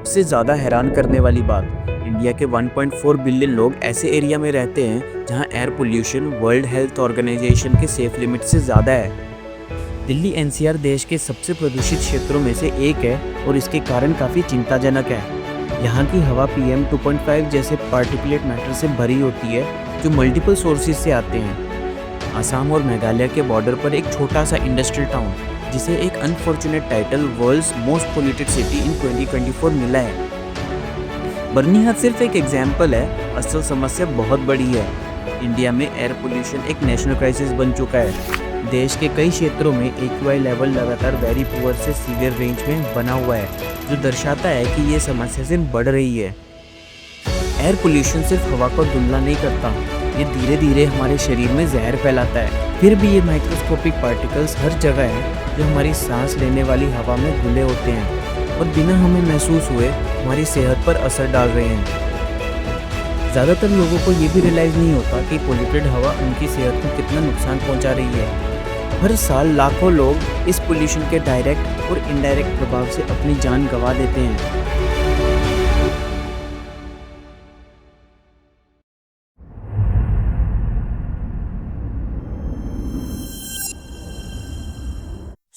सबसे ज़्यादा हैरान करने वाली बात, इंडिया के 1.4 बिलियन लोग ऐसे एरिया में रहते हैं जहां air pollution World Health Organization के सेफ लिमिट से ज़्यादा है। दिल्ली एनसीआर देश के सबसे प्रदूषित क्षेत्रों में से एक है और इसके कारण काफ़ी चिंताजनक है। यहाँ की हवा PM 2.5 जैसे पार्टिकुलेट मैटर से भरी होती है जो मल्टीपल सोर्सेज से आते हैं। असम और मेघालय के बॉर्डर पर एक छोटा सा इंडस्ट्रियल टाउन जिसे एक unfortunate title world's most polluted city in 2024 मिला है। बर्निहाट सिर्फ एक एग्जाम्पल है, असल समस्या बहुत बड़ी है। इंडिया में एयर पोल्यूशन एक नेशनल क्राइसिस बन चुका है। देश के कई क्षेत्रों में AQI लेवल लगातार वेरी पुअर से सीवियर रेंज में बना हुआ है, जो दर्शाता है कि ये समस्या सिर्फ बढ़ रही है। एयर पोल्यूशन सिर्फ हवा को धुंधला नहीं करता, ये धीरे धीरे हमारे शरीर में जहर फैलाता है। फिर भी ये माइक्रोस्कोपिक पार्टिकल्स हर जगह हैं जो हमारी सांस लेने वाली हवा में घुले होते हैं और बिना हमें महसूस हुए हमारी सेहत पर असर डाल रहे हैं। ज़्यादातर लोगों को ये भी रियलाइज़ नहीं होता कि पोल्यूटेड हवा उनकी सेहत को कितना नुकसान पहुंचा रही है। हर साल लाखों लोग इस पोल्यूशन के डायरेक्ट और इनडायरेक्ट प्रभाव से अपनी जान गंवा देते हैं।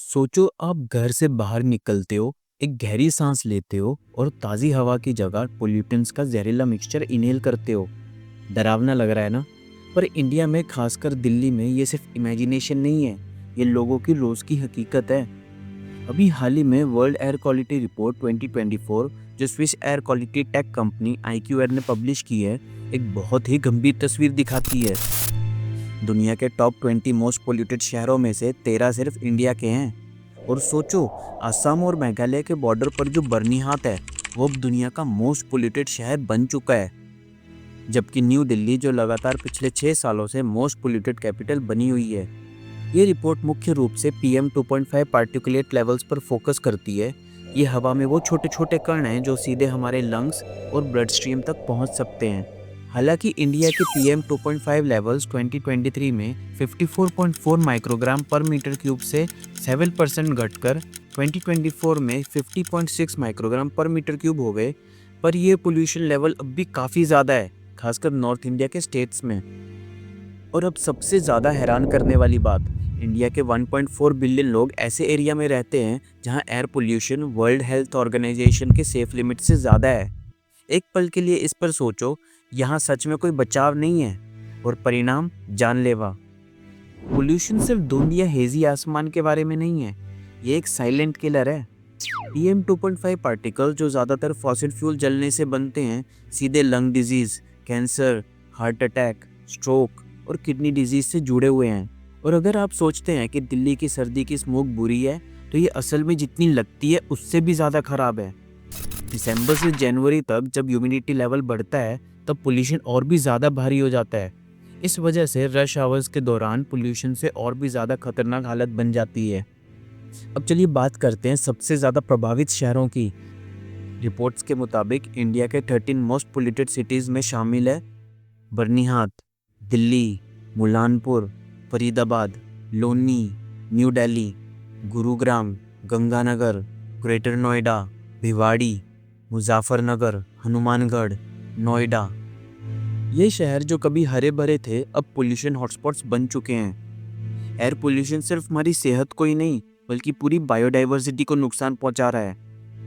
सोचो, आप घर से बाहर निकलते हो, एक गहरी सांस लेते हो और ताज़ी हवा की जगह पोल्यूटेंट्स का जहरीला मिक्सचर इनहेल करते हो। डरावना लग रहा है ना? पर इंडिया में, खासकर दिल्ली में, ये सिर्फ इमेजिनेशन नहीं है, ये लोगों की रोज़ की हकीकत है। अभी हाल ही में वर्ल्ड एयर क्वालिटी रिपोर्ट 2024 जो Swiss air quality tech company IQAir ने पब्लिश की है, एक बहुत ही गंभीर तस्वीर दिखाती है। दुनिया के टॉप 20 मोस्ट पोल्यूटेड शहरों में से 13 सिर्फ इंडिया के हैं। और सोचो, असम और मेघालय के बॉर्डर पर जो बर्निहाट है वो अब दुनिया का मोस्ट पोल्यूटेड शहर बन चुका है, जबकि न्यू दिल्ली जो लगातार पिछले 6 सालों से मोस्ट पोल्यूटेड कैपिटल बनी हुई है। ये रिपोर्ट मुख्य रूप से PM 2.5 पार्टिकुलेट लेवल्स पर फोकस करती है। ये हवा में वो छोटे छोटे कण हैं जो सीधे हमारे लंग्स और ब्लड स्ट्रीम तक पहुंच सकते हैं। हालांकि इंडिया के PM 2.5 लेवल्स 2023 में 54.4 माइक्रोग्राम पर मीटर क्यूब से 7% घटकर 2024 में 50.6 माइक्रोग्राम पर मीटर क्यूब हो गए, पर यह पोल्यूशन लेवल अब भी काफ़ी ज़्यादा है, खासकर नॉर्थ इंडिया के स्टेट्स में। और अब सबसे ज़्यादा हैरान करने वाली बात, इंडिया के 1.4 बिलियन लोग ऐसे एरिया में रहते हैं जहां air pollution World Health Organization के सेफ लिमिट से ज़्यादा है। एक पल के लिए इस पर सोचो, यहाँ सच में कोई बचाव नहीं है और परिणाम जानलेवा। पोल्यूशन सिर्फ धुंध या हेजी आसमान के बारे में नहीं है, ये एक साइलेंट किलर है। PM 2.5 पार्टिकल जो ज़्यादातर फॉसिल फ्यूल जलने से बनते हैं, सीधे lung disease, cancer, heart attack, stroke और किडनी डिजीज़ से जुड़े हुए हैं। और अगर आप सोचते हैं कि दिल्ली की सर्दी की स्मोक बुरी है, तो ये असल में जितनी लगती है उससे भी ज़्यादा ख़राब है। दिसंबर से जनवरी तक जब ह्यूमिडिटी लेवल बढ़ता है तब पोल्यूशन और भी ज़्यादा भारी हो जाता है। इस वजह से रश आवर्स के दौरान पोल्यूशन से और भी ज़्यादा खतरनाक हालत बन जाती है। अब चलिए बात करते हैं सबसे ज़्यादा प्रभावित शहरों की। रिपोर्ट्स के मुताबिक इंडिया के 13 मोस्ट पोल्यूटेड सिटीज़ में शामिल है बर्निहाट, दिल्ली, मुलानपुर, फरीदाबाद, लोनी, न्यू दिल्ली, गुरुग्राम, गंगानगर, ग्रेटर नोएडा, भिवाड़ी, मुजफ्फरनगर, हनुमानगढ़, नोएडा। ये शहर जो कभी हरे भरे थे अब पोल्यूशन हॉटस्पॉट्स बन चुके हैं। एयर पोल्यूशन सिर्फ हमारी सेहत को ही नहीं बल्कि पूरी बायोडाइवर्सिटी को नुकसान पहुंचा रहा है,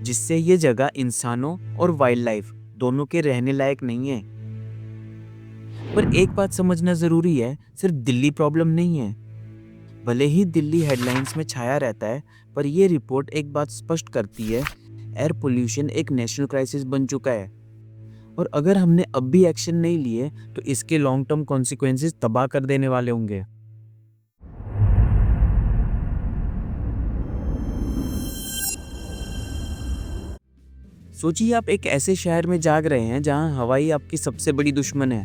जिससे ये जगह इंसानों और वाइल्ड लाइफ दोनों के रहने लायक नहीं है। पर एक बात समझना ज़रूरी है, सिर्फ दिल्ली प्रॉब्लम नहीं है। भले ही दिल्ली हेडलाइंस में छाया रहता है, पर यह रिपोर्ट एक बात स्पष्ट करती है, एयर पोल्यूशन एक नेशनल क्राइसिस बन चुका है। और अगर हमने अब भी एक्शन नहीं लिए तो इसके लॉन्ग टर्म कॉन्सिक्वेंसेस तबाह कर देने वाले होंगे। सोचिए, आप एक ऐसे शहर में जाग रहे हैं जहां हवा ही आपकी सबसे बड़ी दुश्मन है।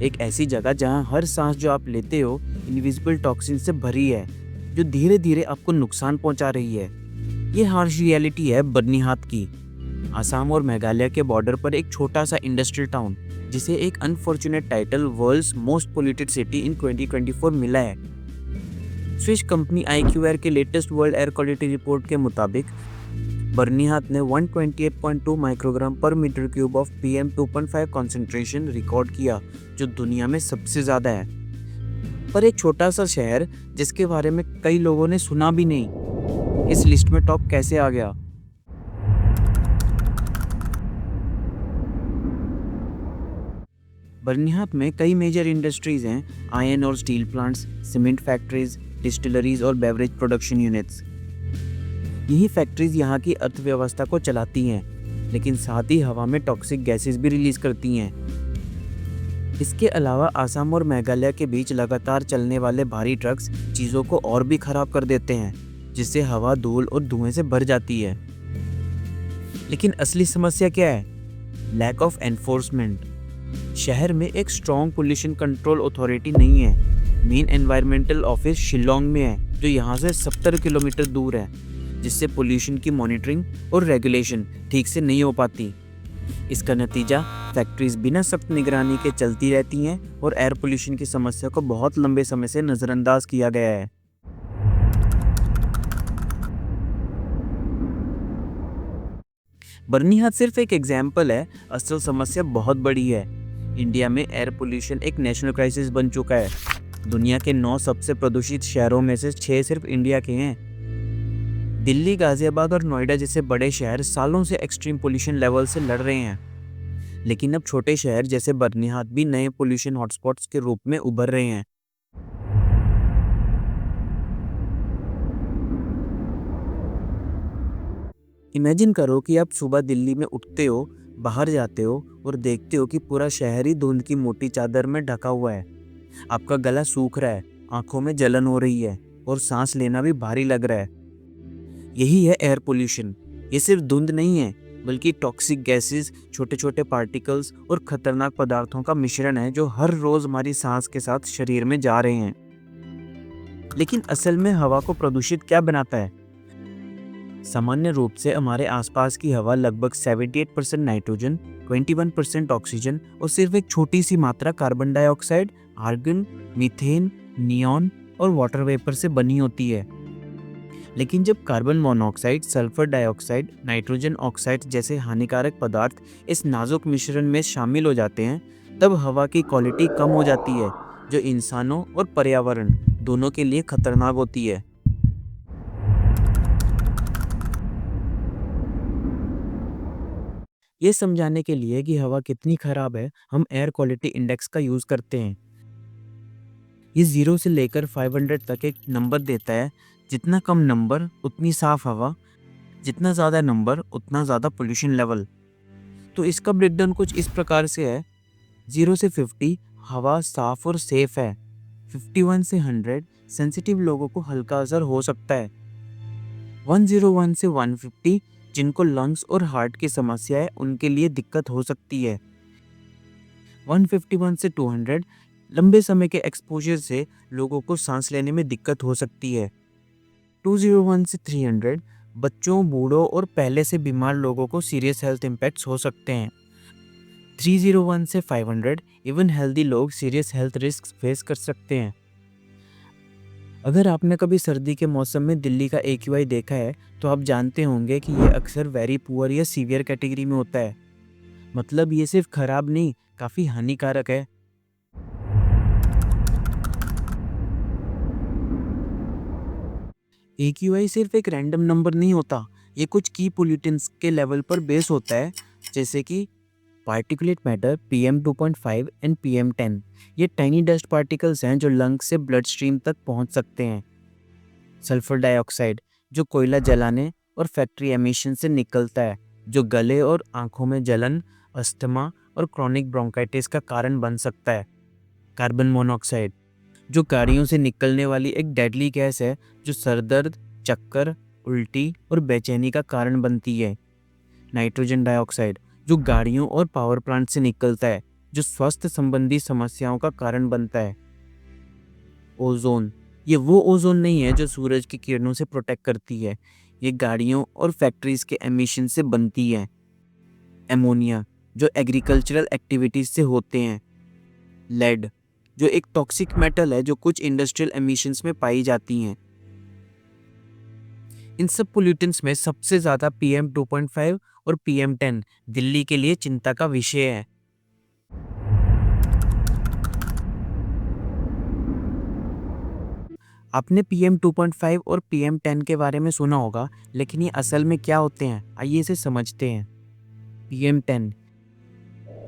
एक ऐसी जगह जहां हर सांस जो आप लेते हो इनविजिबल टॉक्सिन से भरी है, जो धीरे धीरे आपको नुकसान पहुंचा रही है। ये हार्श रियलिटी है बर्निहाट की। असम और मेघालय के बॉर्डर पर एक छोटा सा इंडस्ट्रियल टाउन जिसे एक unfortunate title world's most polluted city in 2024 मिला है। स्विस कंपनी IQAir के latest world air quality report के मुताबिक बर्निहात ने 128.2 microgram per metre cube of PM 2.5 concentration record किया, जो दुनिया में सबसे ज़्यादा है। पर एक छोटा सा शहर जिसके बारे में कई लोगों ने सुना भी नहीं, इस लिस्ट में टॉप कैसे आ गया? बर्निहात में कई मेजर इंडस्ट्रीज हैं, आयरन और steel plants, cement factories, distilleries और बेवरेज प्रोडक्शन यूनिट्स। यही फैक्ट्रीज यहाँ की अर्थव्यवस्था को चलाती हैं, लेकिन साथ ही हवा में टॉक्सिक गैसेस भी रिलीज करती हैं। इसके अलावा असम और मेघालय के बीच लगातार चलने वाले भारी ट्रक्स चीज़ों को और भी खराब कर देते हैं, जिससे हवा धूल और धुएं से भर जाती है। लेकिन असली समस्या क्या है? Lack of enforcement. शहर में एक स्ट्रॉन्ग पोल्यूशन कंट्रोल अथॉरिटी नहीं है। मेन एनवायरमेंटल ऑफिस शिलोंग में है, जो यहाँ से 70 किलोमीटर दूर है, जिससे पोल्यूशन की मॉनिटरिंग और रेगुलेशन ठीक से नहीं हो पाती। इसका नतीजा फैक्ट्रीज बिना सख्त निगरानी के चलती रहती हैं और एयर पोल्यूशन की समस्या को बहुत लंबे समय से नज़रअंदाज किया गया है। बर्निहात सिर्फ एक एग्जाम्पल है, असल समस्या बहुत बड़ी है। इंडिया में एयर पोल्यूशन एक नेशनल क्राइसिस बन चुका है। दुनिया के 9 सबसे प्रदूषित शहरों में से 6 सिर्फ इंडिया के हैं। दिल्ली, गाजियाबाद और नोएडा जैसे बड़े शहर सालों से एक्सट्रीम पोल्यूशन लेवल से लड़ रहे हैं, लेकिन अब छोटे शहर जैसे बर्निहात भी नए पोल्यूशन हॉटस्पॉट्स के रूप में उभर रहे हैं। इमेजिन करो कि आप सुबह दिल्ली में उठते हो, बाहर जाते हो और देखते हो कि पूरा शहर ही धुंध की मोटी चादर में ढका हुआ है। आपका गला सूख रहा है, आंखों में जलन हो रही है और सांस लेना भी भारी लग रहा है। यही है एयर पोल्यूशन। ये सिर्फ धुंध नहीं है, बल्कि टॉक्सिक गैसेस, छोटे छोटे पार्टिकल्स और खतरनाक पदार्थों का मिश्रण है, जो हर रोज हमारी सांस के साथ शरीर में जा रहे हैं। लेकिन असल में हवा को प्रदूषित क्या बनाता है? सामान्य रूप से हमारे आसपास की हवा लगभग 78% नाइट्रोजन, 21% ऑक्सीजन और सिर्फ एक छोटी सी मात्रा carbon dioxide, argon, methane, neon और वाटर वेपर से बनी होती है। लेकिन जब carbon monoxide, sulphur dioxide, nitrogen oxide जैसे हानिकारक पदार्थ इस नाजुक मिश्रण में शामिल हो जाते हैं, तब हवा की क्वालिटी कम हो जाती है, जो इंसानों और पर्यावरण दोनों के लिए खतरनाक होती है। ये समझाने के लिए कि हवा कितनी खराब है, हम एयर क्वालिटी इंडेक्स का यूज़ करते हैं। ये 0 से लेकर 500 तक एक नंबर देता है। जितना कम नंबर उतनी साफ हवा, जितना ज़्यादा नंबर उतना ज़्यादा पोल्यूशन लेवल। तो इसका ब्रेकडाउन कुछ इस प्रकार से है। 0 से 50 हवा साफ और सेफ है। 51 से 100 सेंसिटिव लोगों को हल्का असर हो सकता है। 101 से 150 जिनको लंग्स और हार्ट की समस्या है, उनके लिए दिक्कत हो सकती है। 151 से 200 लंबे समय के एक्सपोजर से लोगों को सांस लेने में दिक्कत हो सकती है। 201 से 300 बच्चों, बूढ़ों और पहले से बीमार लोगों को सीरियस हेल्थ इम्पैक्ट्स हो सकते हैं। 301 से 500 इवन हेल्दी लोग सीरियस हेल्थ रिस्क फेस कर सकते हैं। अगर आपने कभी सर्दी के मौसम में दिल्ली का AQI देखा है, तो आप जानते होंगे कि ये अक्सर वेरी पुअर या सीवियर कैटेगरी में होता है। मतलब ये सिर्फ खराब नहीं, काफ़ी हानिकारक है। AQI सिर्फ एक रैंडम नंबर नहीं होता, ये कुछ की पोल्यूटेंट्स के लेवल पर बेस होता है, जैसे कि particulate matter PM 2.5 and PM 10। ये टाइनी डस्ट पार्टिकल्स हैं जो लंग्स से ब्लड स्ट्रीम तक पहुंच सकते हैं। सल्फर डाइऑक्साइड, जो कोयला जलाने और फैक्ट्री एमिशन से निकलता है, जो गले और आंखों में जलन, अस्थमा और क्रॉनिक ब्रोंकाइटिस का कारण बन सकता है। कार्बन मोनोऑक्साइड, जो गाड़ियों से निकलने वाली एक डेडली गैस है, जो सरदर्द, चक्कर, उल्टी और बेचैनी का कारण बनती है। नाइट्रोजन डाइऑक्साइड, जो गाड़ियों और पावर प्लांट से निकलता है, जो स्वास्थ्य संबंधी समस्याओं का कारण बनता है। ओजोन, ये वो ओजोन नहीं है जो सूरज की किरणों से प्रोटेक्ट करती है, ये गाड़ियों और फैक्ट्रीज के एमिशन से बनती है। एमोनिया, जो एग्रीकल्चरल एक्टिविटीज से होते हैं। लेड, जो एक टॉक्सिक मेटल है जो कुछ इंडस्ट्रियल एमिशंस में पाई जाती हैं। इन सब पोल्यूटेंट्स में सबसे ज़्यादा PM 2.5 और PM 10 दिल्ली के लिए चिंता का विषय है। आपने PM 2.5 और PM 10 के बारे में सुना होगा, लेकिन ये असल में क्या होते हैं, आइए इसे समझते हैं। PM 10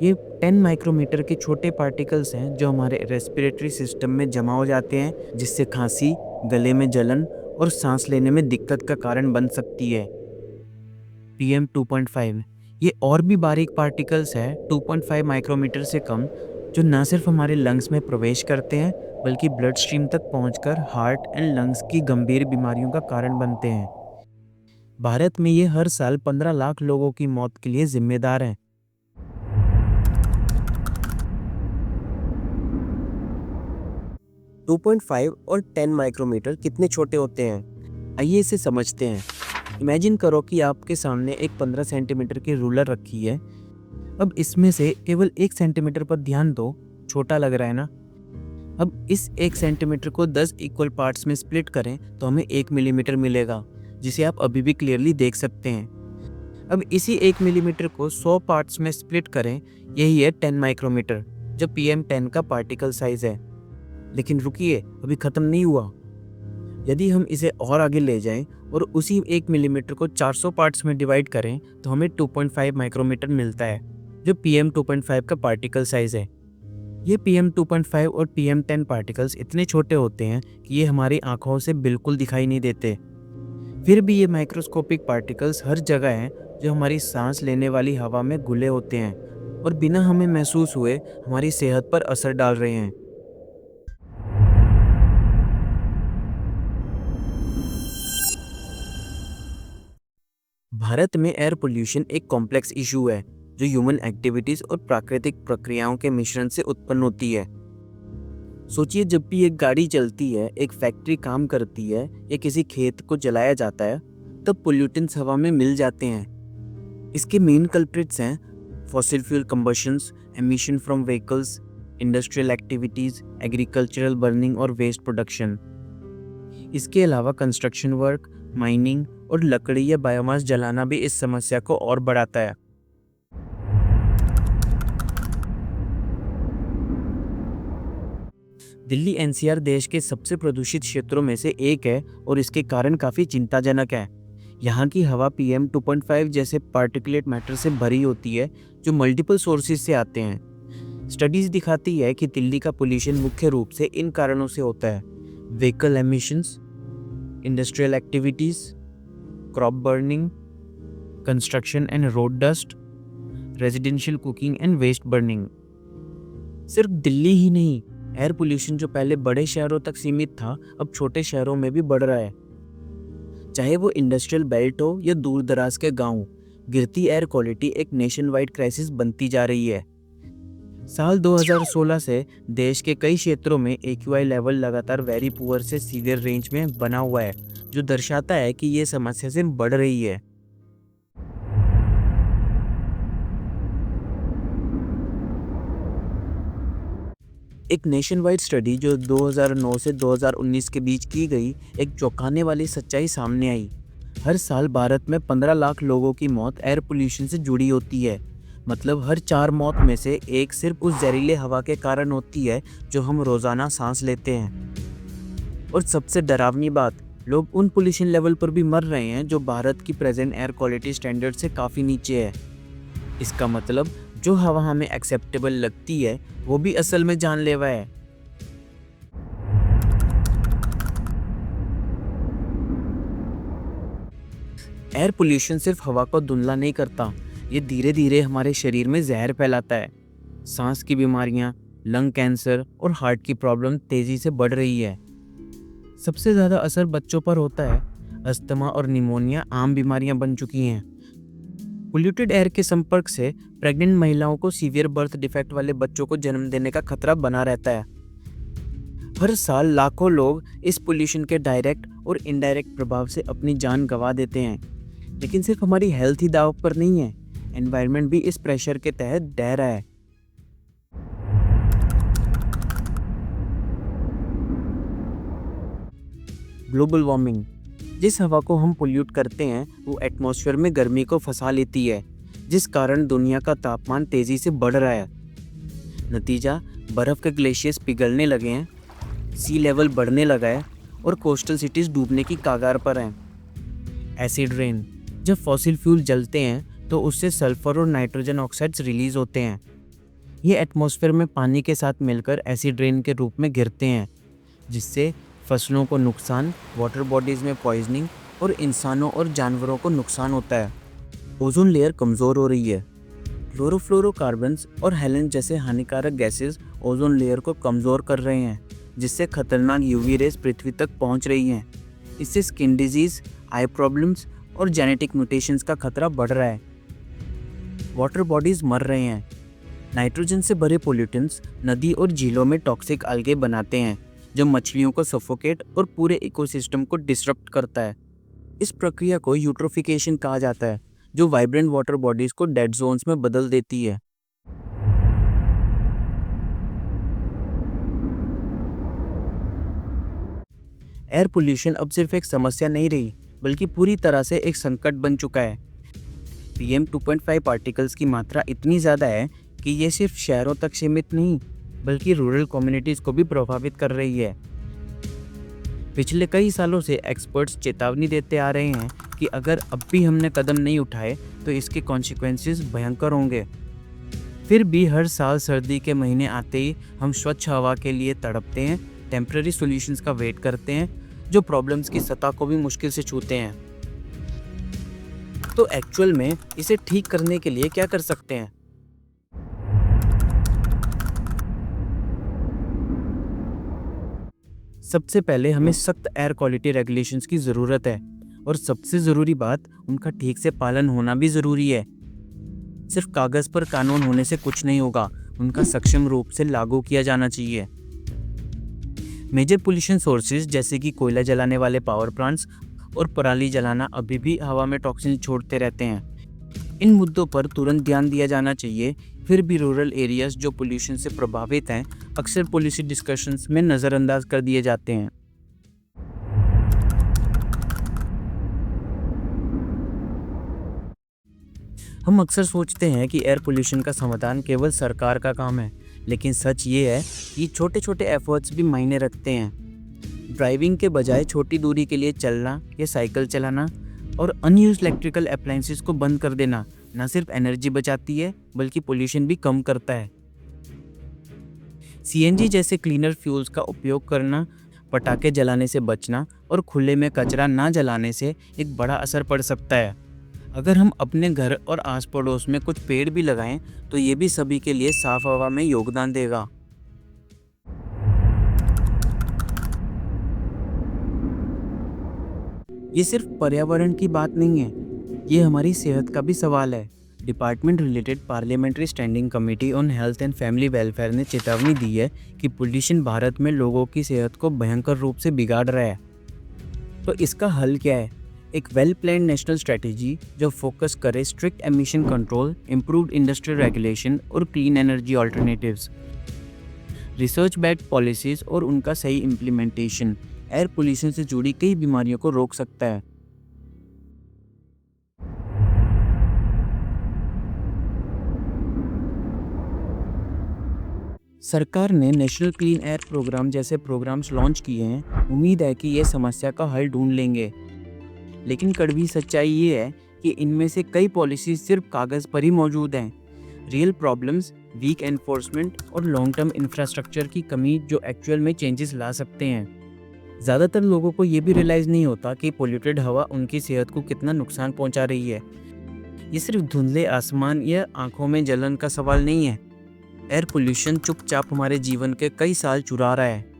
ये 10 माइक्रोमीटर के छोटे पार्टिकल्स हैं जो हमारे रेस्पिरेटरी सिस्टम में जमा हो जाते हैं, जिससे खांसी, गले में जलन और सांस लेने में दिक्कत का कारण बन सकती है। PM 2.5 ये और भी बारीक पार्टिकल्स है 2.5 माइक्रोमीटर से कम, जो न सिर्फ हमारे लंग्स में प्रवेश करते हैं बल्कि ब्लड स्ट्रीम तक पहुंचकर हार्ट एंड लंग्स की गंभीर बीमारियों का कारण बनते हैं। भारत में ये हर साल 15 लाख लोगों की मौत के लिए जिम्मेदार हैं। टू 2.5 और 10 माइक्रोमीटर कितने छोटे होते हैं, आइए इसे समझते हैं। इमेजिन करो कि आपके सामने एक 15 सेंटीमीटर की रूलर रखी है। अब इसमें से केवल 1 सेंटीमीटर पर ध्यान दो, छोटा लग रहा है ना? अब इस 1 सेंटीमीटर को 10 इक्वल पार्ट्स में स्प्लिट करें तो हमें 1 मिलीमीटर मिलेगा, जिसे आप अभी भी क्लियरली देख सकते हैं। अब इसी 1 मिलीमीटर को 100 पार्ट्स में स्प्लिट करें, यही है 10 माइक्रोमीटर, जो PM 10 का पार्टिकल साइज है। लेकिन रुकिए, अभी ख़त्म नहीं हुआ। यदि हम इसे और आगे ले जाएं और उसी 1 मिलीमीटर को 400 पार्ट्स में डिवाइड करें तो हमें 2.5 माइक्रोमीटर मिलता है, जो PM 2.5 का पार्टिकल साइज है। ये PM 2.5 और PM 10 पार्टिकल्स इतने छोटे होते हैं कि ये हमारी आंखों से बिल्कुल दिखाई नहीं देते। फिर भी ये माइक्रोस्कोपिक पार्टिकल्स हर जगह हैं, जो हमारी सांस लेने वाली हवा में घुले होते हैं और बिना हमें महसूस हुए हमारी सेहत पर असर डाल रहे हैं। भारत में एयर पोल्यूशन एक कॉम्प्लेक्स इशू है, जो ह्यूमन एक्टिविटीज और प्राकृतिक प्रक्रियाओं के मिश्रण से उत्पन्न होती है। सोचिए, जब भी एक गाड़ी चलती है, एक फैक्ट्री काम करती है या किसी खेत को जलाया जाता है, तब पोल्यूटेंट्स हवा में मिल जाते हैं। इसके मेन कल्प्रिट्स हैं fossil fuel combustions, emission from vehicles, industrial activities, agricultural burning और वेस्ट प्रोडक्शन। इसके अलावा कंस्ट्रक्शन वर्क, माइनिंग और लकड़ी या बायोमास जलाना भी इस समस्या को और बढ़ाता है। दिल्ली NCR देश के सबसे प्रदूषित क्षेत्रों में से एक है और इसके कारण काफ़ी चिंताजनक है। यहाँ की हवा PM 2.5 जैसे पार्टिकुलेट मैटर से भरी होती है, जो मल्टीपल सोर्सेज से आते हैं। स्टडीज दिखाती है कि दिल्ली का पोल्यूशन मुख्य रूप से इन कारणों से होता है: vehicle emissions, industrial activities, crop burning, construction and road dust, residential cooking and waste burning. सिर्फ दिल्ली ही नहीं, एयर पोल्यूशन जो पहले बड़े शहरों तक सीमित था, अब छोटे शहरों में भी बढ़ रहा है। चाहे वो इंडस्ट्रियल बेल्ट हो या दूर दराज के गांव, गिरती एयर क्वालिटी एक नेशन वाइड क्राइसिस बनती जा रही है। साल 2016 से देश के कई क्षेत्रों में AQI लेवल लगातार वेरी पुअर से सीवियर रेंज में बना हुआ है, जो दर्शाता है कि ये समस्या से बढ़ रही है। एक नेशन वाइड स्टडी जो 2009 से 2019 के बीच की गई, एक चौंकाने वाली सच्चाई सामने आई। हर साल भारत में 15 लाख लोगों की मौत एयर पोल्यूशन से जुड़ी होती है। मतलब हर 4 मौत में से एक सिर्फ उस जहरीले हवा के कारण होती है जो हम रोज़ाना सांस लेते हैं। और सबसे डरावनी बात, लोग उन पोल्यूशन लेवल पर भी मर रहे हैं जो भारत की प्रेजेंट एयर क्वालिटी स्टैंडर्ड से काफ़ी नीचे है। इसका मतलब जो हवा हमें एक्सेप्टेबल लगती है, वो भी असल में जानलेवा है। एयर पोल्यूशन सिर्फ हवा को धुंधला नहीं करता, ये धीरे धीरे हमारे शरीर में जहर फैलाता है। सांस की बीमारियां, लंग कैंसर और हार्ट की प्रॉब्लम तेजी से बढ़ रही है। सबसे ज़्यादा असर बच्चों पर होता है। अस्थमा और निमोनिया आम बीमारियां बन चुकी हैं। पोल्यूटेड एयर के संपर्क से प्रेग्नेंट महिलाओं को सीवियर बर्थ डिफेक्ट वाले बच्चों को जन्म देने का खतरा बना रहता है। हर साल लाखों लोग इस पोल्यूशन के डायरेक्ट और इनडायरेक्ट प्रभाव से अपनी जान गंवा देते हैं। लेकिन सिर्फ हमारी हेल्थ ही दांव पर नहीं है, एनवायरनमेंट भी इस प्रेशर के तहत ढह रहा है। ग्लोबल वार्मिंग जिस हवा को हम पोल्यूट करते हैं वो एटमॉस्फेयर में गर्मी को फंसा लेती है, जिस कारण दुनिया का तापमान तेजी से बढ़ रहा है। नतीजा, बर्फ के ग्लेशियर्स पिघलने लगे हैं, सी लेवल बढ़ने लगा है और कोस्टल सिटीज डूबने की कगार पर हैं। एसिड रेन, जब फॉसिल फ्यूल जलते हैं तो उससे सल्फर और नाइट्रोजन ऑक्साइड्स रिलीज होते हैं। ये एटमॉस्फेयर में पानी के साथ मिलकर एसिड रेन के रूप में गिरते हैं, जिससे फसलों को नुकसान, वाटर बॉडीज़ में पॉइजनिंग और इंसानों और जानवरों को नुकसान होता है। ओजोन लेयर कमज़ोर हो रही है। क्लोरोफ्लोरोकार्बन्स और हैलन जैसे हानिकारक गैसेस ओजोन लेयर को कमज़ोर कर रहे हैं, जिससे खतरनाक यूवी रेज पृथ्वी तक पहुंच रही हैं। इससे स्किन डिजीज़, आई प्रॉब्लम्स और जेनेटिक म्यूटेशंस का खतरा बढ़ रहा है। वाटर बॉडीज़ मर रहे हैं। नाइट्रोजन से भरे पोल्यूटेंट्स नदी और झीलों में टॉक्सिक algae बनाते हैं, जो मछलियों को सफोकेट और पूरे इकोसिस्टम को डिसरप्ट करता है। इस प्रक्रिया को यूट्रोफिकेशन कहा जाता है, जो वाइब्रेंट वाटर बॉडीज़ को डेड जोन्स में बदल देती है। एयर पोल्यूशन अब सिर्फ एक समस्या नहीं रही, बल्कि पूरी तरह से एक संकट बन चुका है। PM 2.5 पार्टिकल्स की मात्रा इतनी ज़्यादा है कि ये सिर्फ शहरों तक सीमित नहीं, बल्कि रूरल कम्युनिटीज़ को भी प्रभावित कर रही है। पिछले कई सालों से एक्सपर्ट्स चेतावनी देते आ रहे हैं कि अगर अब भी हमने कदम नहीं उठाए तो इसके कॉन्सिक्वेंसेस भयंकर होंगे। फिर भी हर साल सर्दी के महीने आते ही हम स्वच्छ हवा के लिए तड़पते हैं, टेम्पररी सॉल्यूशंस का वेट करते हैं, जो प्रॉब्लम्स की सतह को भी मुश्किल से छूते हैं। तो एक्चुअल में इसे ठीक करने के लिए क्या कर सकते हैं? सबसे पहले हमें सख्त एयर क्वालिटी रेगुलेशंस की ज़रूरत है, और सबसे ज़रूरी बात, उनका ठीक से पालन होना भी ज़रूरी है। सिर्फ कागज़ पर कानून होने से कुछ नहीं होगा, उनका सक्षम रूप से लागू किया जाना चाहिए। मेजर पोल्यूशन सोर्सेज जैसे कि कोयला जलाने वाले पावर प्लांट्स और पराली जलाना अभी भी हवा में टॉक्सिन छोड़ते रहते हैं। इन मुद्दों पर तुरंत ध्यान दिया जाना चाहिए। फिर भी रूरल एरियाज जो पोल्यूशन से प्रभावित हैं, अक्सर पॉलिसी डिस्कशंस में नज़रअंदाज कर दिए जाते हैं। हम अक्सर सोचते हैं कि एयर पोल्यूशन का समाधान केवल सरकार का काम है, लेकिन सच ये है कि छोटे छोटे एफर्ट्स भी मायने रखते हैं। ड्राइविंग के बजाय छोटी दूरी के लिए चलना या साइकिल चलाना और अनयूज्ड इलेक्ट्रिकल अप्लायंसेस को बंद कर देना न सिर्फ एनर्जी बचाती है, बल्कि पोल्यूशन भी कम करता है। CNG जैसे क्लीनर फ्यूल्स का उपयोग करना, पटाखे जलाने से बचना और खुले में कचरा ना जलाने से एक बड़ा असर पड़ सकता है। अगर हम अपने घर और आस पड़ोस में कुछ पेड़ भी लगाएं तो ये भी सभी के लिए साफ हवा में योगदान देगा। ये सिर्फ पर्यावरण की बात नहीं है, ये हमारी सेहत का भी सवाल है। Department related parliamentary standing committee on health and family welfare ने चेतावनी दी है कि पोल्यूशन भारत में लोगों की सेहत को भयंकर रूप से बिगाड़ रहा है। तो इसका हल क्या है? एक वेल प्लान्ड नेशनल स्ट्रेटेजी जो फोकस करे strict emission control, improved industrial regulation और clean energy alternatives. Research backed policies और उनका सही इम्प्लीमेंटेशन एयर पोल्यूशन से जुड़ी कई बीमारियों को रोक सकता है। सरकार ने नेशनल क्लीन एयर प्रोग्राम जैसे प्रोग्राम्स लॉन्च किए हैं। उम्मीद है कि ये समस्या का हल ढूंढ लेंगे, लेकिन कड़वी सच्चाई ये है कि इनमें से कई पॉलिसीज सिर्फ कागज़ पर ही मौजूद हैं। रियल प्रॉब्लम्स, वीक एनफोर्समेंट और लॉन्ग टर्म इंफ्रास्ट्रक्चर की कमी जो एक्चुअल में चेंजेस ला सकते हैं। ज़्यादातर लोगों को ये भी रियलाइज़ नहीं होता कि पोल्यूटेड हवा उनकी सेहत को कितना नुकसान पहुंचा रही है। ये सिर्फ धुंधले आसमान या आंखों में जलन का सवाल नहीं है। एयर पोल्यूशन चुपचाप हमारे जीवन के कई साल चुरा रहा है।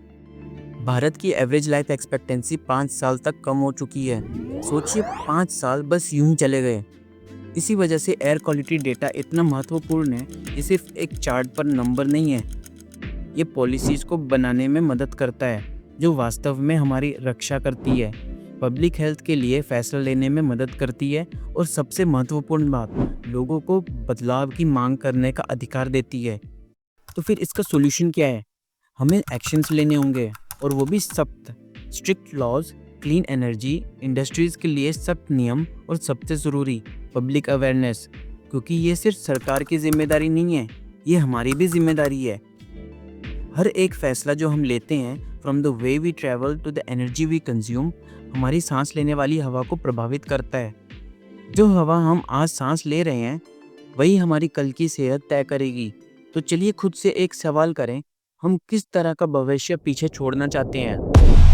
भारत की एवरेज लाइफ एक्सपेक्टेंसी 5 साल तक कम हो चुकी है। सोचिए, 5 साल बस यूं ही चले गए। इसी वजह से एयर क्वालिटी डेटा इतना महत्वपूर्ण है। ये सिर्फ एक चार्ट पर नंबर नहीं है, ये पॉलिसीज़ को बनाने में मदद करता है, जो वास्तव में हमारी रक्षा करती है, पब्लिक हेल्थ के लिए फैसला लेने में मदद करती है और सबसे महत्वपूर्ण बात, लोगों को बदलाव की मांग करने का अधिकार देती है। तो फिर इसका सॉल्यूशन क्या है? हमें एक्शंस लेने होंगे, और वो भी सख्त। Strict laws, clean energy industries के लिए सख्त नियम और सबसे ज़रूरी पब्लिक अवेयरनेस, क्योंकि ये सिर्फ सरकार की जिम्मेदारी नहीं है, ये हमारी भी जिम्मेदारी है। हर एक फैसला जो हम लेते हैं, from the way we travel to the energy we consume, हमारी सांस लेने वाली हवा को प्रभावित करता है। जो हवा हम आज सांस ले रहे हैं वही हमारी कल की सेहत तय करेगी। तो चलिए खुद से एक सवाल करें, हम किस तरह का भविष्य पीछे छोड़ना चाहते हैं।